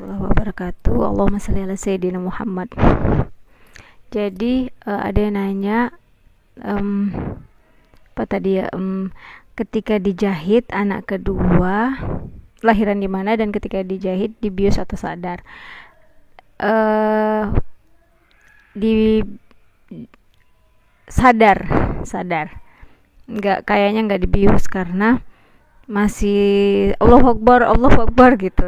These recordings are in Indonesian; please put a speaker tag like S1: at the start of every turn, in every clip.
S1: warahmatullahi wabarakatuh. Allahumma shalli ala sayyidina Muhammad. Jadi ada yang nanya apa tadi ya, ketika dijahit anak kedua lahiran di mana, dan ketika dijahit dibius atau sadar. Di sadar nggak dibius karena masih Allahu Akbar gitu.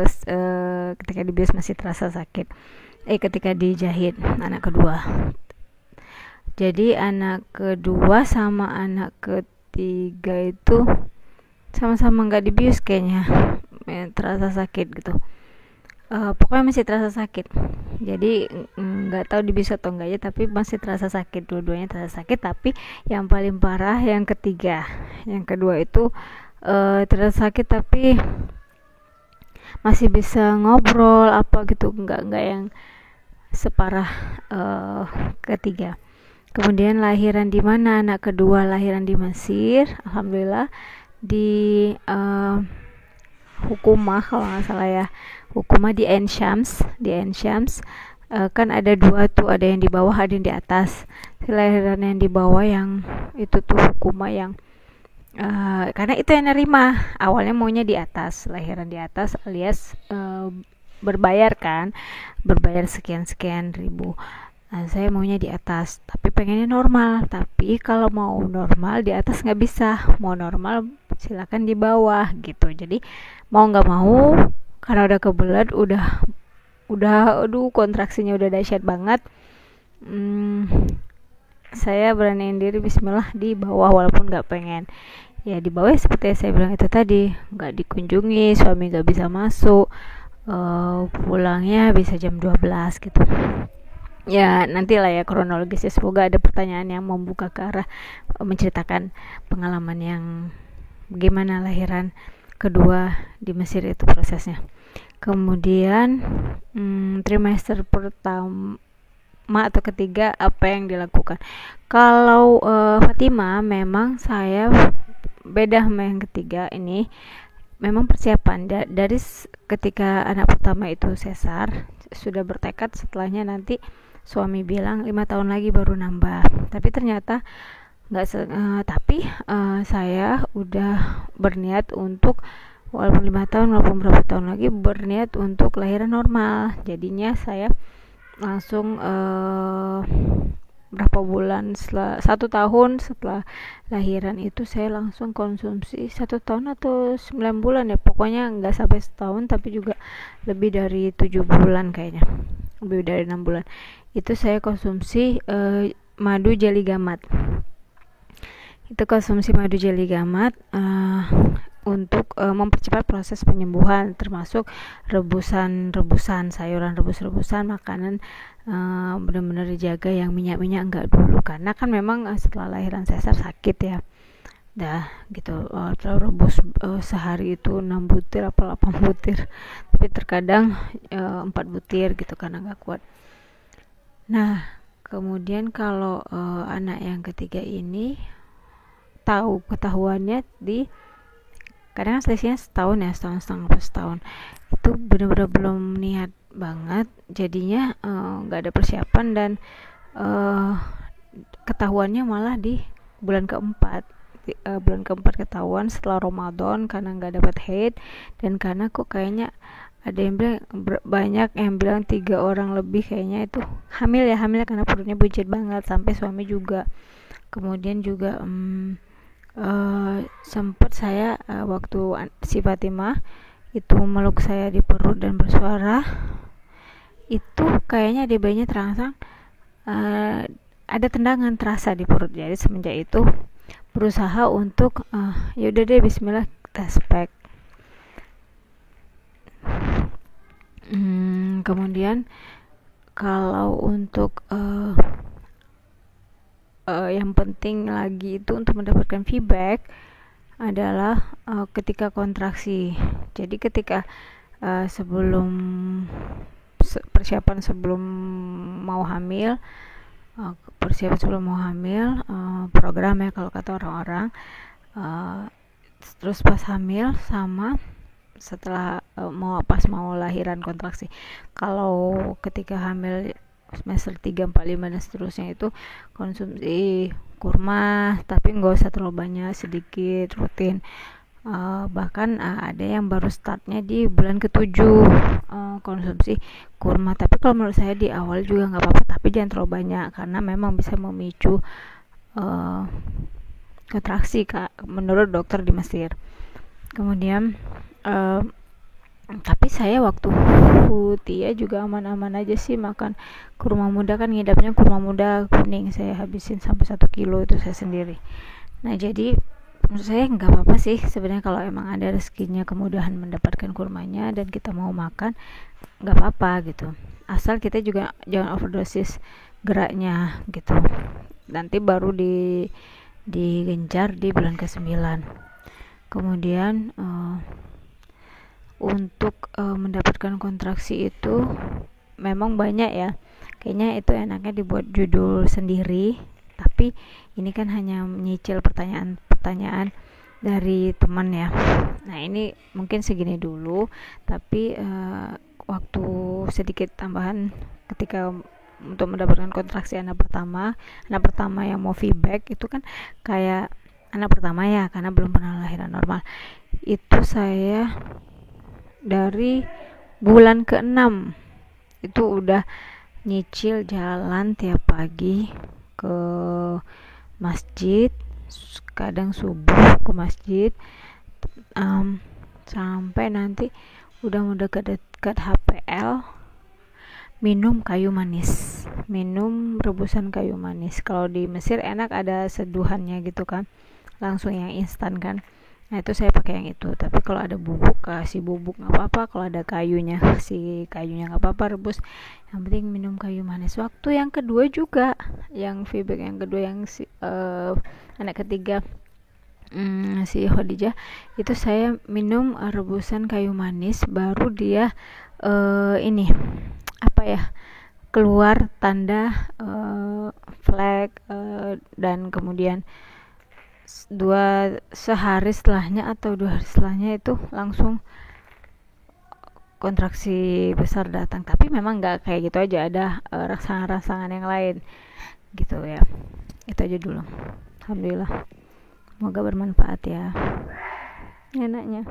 S1: Ketika dibius masih terasa sakit. Ketika dijahit anak kedua. Jadi anak kedua sama anak ketiga itu sama-sama nggak dibius kayaknya, terasa sakit gitu. Pokoknya masih terasa sakit. Jadi nggak tahu dibius atau enggak ya, tapi masih terasa sakit, dua-duanya terasa sakit. Tapi yang paling parah yang ketiga, yang kedua itu terasa sakit tapi masih bisa ngobrol apa gitu, enggak yang separah ketiga. Kemudian lahiran di mana? Anak kedua lahiran di Mesir, alhamdulillah, di Hukumah kalau nggak salah ya, Hukumah di Ain Syams. Kan ada dua tuh, ada yang di bawah, ada yang di atas. Lahiran yang di bawah yang itu tuh Hukumah yang karena itu yang nerima, awalnya maunya di atas, lahiran di atas alias berbayar sekian ribu. Saya maunya di atas, tapi pengennya normal. Tapi kalau mau normal di atas nggak bisa, mau normal silakan di bawah gitu. Jadi mau nggak mau, karena udah kebelet, aduh kontraksinya udah dahsyat banget. Saya beraniin diri bismillah di bawah walaupun nggak pengen. Ya di bawah seperti yang saya bilang itu tadi, nggak dikunjungi, suami nggak bisa masuk, pulangnya bisa jam 12 gitu. Ya nantilah ya kronologisnya, semoga ada pertanyaan yang membuka ke arah menceritakan pengalaman yang bagaimana lahiran kedua di Mesir itu prosesnya. Kemudian trimester pertama atau ketiga apa yang dilakukan. Kalau Fatima, memang saya beda sama yang ketiga ini. Memang persiapan dari ketika anak pertama itu sesar, sudah bertekad setelahnya nanti suami bilang 5 tahun lagi baru nambah. Tapi ternyata tapi saya udah berniat untuk walaupun 5 tahun walaupun berapa tahun lagi berniat untuk lahiran normal. Jadinya saya langsung berapa bulan setelah 1 tahun setelah lahiran itu saya langsung konsumsi 1 tahun atau 9 bulan ya, pokoknya nggak sampai setahun, tapi juga lebih dari 7 bulan kayaknya, lebih dari 6 bulan itu saya konsumsi madu jeli gamat. Itu konsumsi madu jeli gamat untuk mempercepat proses penyembuhan, termasuk rebusan sayuran, rebusan makanan, benar-benar dijaga yang minyak enggak dulu, karena kan memang setelah lahiran sesar sakit ya, gitu. Terlalu rebus sehari itu 6 butir apa 8 butir, tapi terkadang 4 butir gitu karena enggak kuat. Nah kemudian kalau anak yang ketiga ini ketahuannya di kadang selisihnya setahun setengah itu benar-benar belum niat banget, jadinya nggak ada persiapan, dan ketahuannya malah di bulan keempat ketahuan setelah Ramadan, karena nggak dapat haid, dan karena kok kayaknya ada yang bilang banyak yang bilang 3 orang lebih kayaknya itu hamil karena perutnya buncit banget, sampai suami juga. Kemudian juga sempat saya waktu si Fatimah itu meluk saya di perut dan bersuara, itu kayaknya di bayinya terangsang ada tendangan terasa di perut. Jadi semenjak itu berusaha untuk ya udah deh bismillah kita spek. Kemudian kalau untuk yang penting lagi itu untuk mendapatkan feedback adalah ketika kontraksi. Jadi ketika persiapan sebelum mau hamil, program ya kalau kata orang-orang, terus pas hamil sama setelah pas mau lahiran kontraksi. Kalau ketika hamil semester 3, 4, 5 dan seterusnya itu konsumsi kurma, tapi nggak usah terlalu banyak, sedikit, rutin. Bahkan ada yang baru startnya di bulan ke-7 konsumsi kurma, tapi kalau menurut saya di awal juga nggak apa-apa, tapi jangan terlalu banyak karena memang bisa memicu kontraksi menurut dokter di Mesir. Kemudian tapi saya waktu Tia juga aman-aman aja sih makan kurma muda, kan ngidapnya kurma muda kuning, saya habisin sampai 1 kilo itu saya sendiri. Nah jadi menurut saya nggak apa-apa sih sebenarnya kalau emang ada rezekinya, kemudahan mendapatkan kurmanya dan kita mau makan, nggak apa-apa gitu, asal kita juga jangan overdosis geraknya gitu. Nanti baru digencar di bulan ke-9. Kemudian untuk mendapatkan kontraksi itu memang banyak ya, kayaknya itu enaknya dibuat judul sendiri, tapi ini kan hanya menyicil pertanyaan dari teman ya. Nah ini mungkin segini dulu, tapi waktu sedikit tambahan ketika untuk mendapatkan kontraksi anak pertama yang mau feedback itu kan kayak anak pertama ya, karena belum pernah lahiran normal. Itu saya dari bulan ke-6 itu udah nyicil jalan tiap pagi ke masjid, kadang subuh ke masjid, sampai nanti udah mau dekat HPL, minum rebusan kayu manis. Kalau di Mesir enak ada seduhannya gitu kan, langsung yang instan kan. Nah itu saya pakai yang itu, tapi kalau ada bubuk kasih bubuk nggak apa-apa, kalau ada kayunya kasih kayunya nggak apa-apa, rebus, yang penting minum kayu manis. Waktu yang kedua juga, yang feedback yang kedua yang anak ketiga si Khadijah, itu saya minum rebusan kayu manis, baru dia ini apa ya, keluar tanda flag, dan kemudian sehari setelahnya atau 2 hari setelahnya itu langsung kontraksi besar datang. Tapi memang nggak kayak gitu aja, ada rangsangan-rangsangan yang lain gitu ya. Itu aja dulu. Alhamdulillah, semoga bermanfaat ya enaknya.